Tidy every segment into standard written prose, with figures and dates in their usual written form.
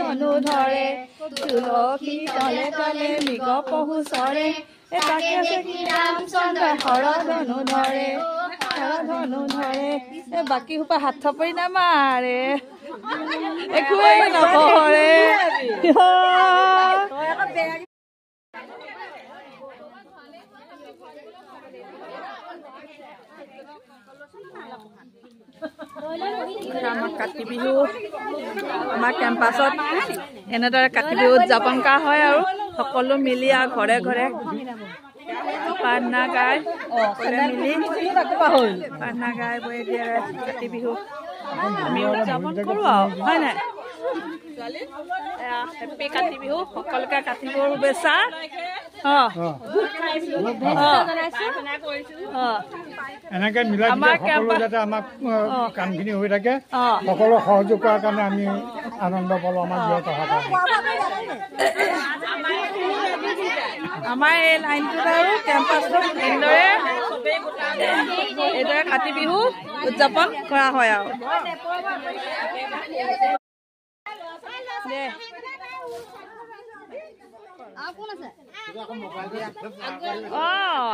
ধনু ধৰে তুলসী তলে তলে মৃগ পহু চৰে তাকে দেখি ৰামচন্দ্ৰই ধনু ধৰে বাকী সোপা হাত থাপৰি নামাৰে একোৱেই নকৰে আমাৰ কাতি বিহু আমাৰ কেম্পাছত এনেদৰে কাতি বিহু উদযাপন কৰা হয় আৰু সকলো মিলি আৰু ঘৰে ঘৰে প্ৰাৰ্থনা গাই মিলি প্ৰাৰ্থনা গাই বৈ দিয়ে কাতি বিহু আমি উদযাপন কৰোঁ আৰু হয় নাই হেপ্পী কাতি বিহু সকলোকে কাতি বিহুৰ শুভেচ্ছা এনেকে মিলাই সকলো যাতে আমাক কামখিনি হৈ থাকে সকলো সহযোগ কৰাৰ কাৰণে আমি আনন্দ পালোঁ আমাৰ বিহু অহা আমাৰ এই লাইনটোত আৰু কেম্পাছটোত এইদৰে কাতি বিহু উদযাপন কৰা হয় আৰু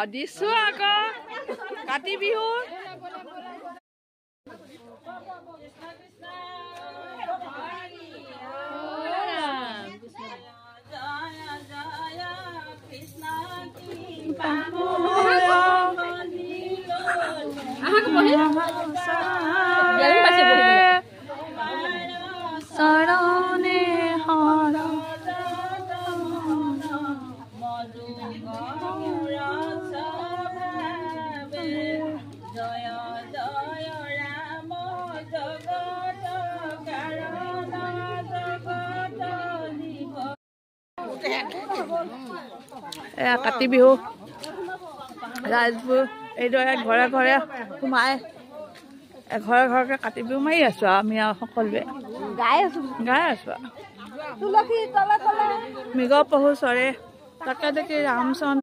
দিছো আকৌ কাতি বিহু চৰণে হৰ কাতি বিহু ৰাইজবোৰ এইদৰে ঘৰে ঘৰে সোমাই ঘৰে ঘৰকে কাতি বিহু মাৰি আছো আমি আৰু সকলোৱে গাই আছো মৃগ পহু চৰে তাকে দেখি ৰামচন্দ্ৰ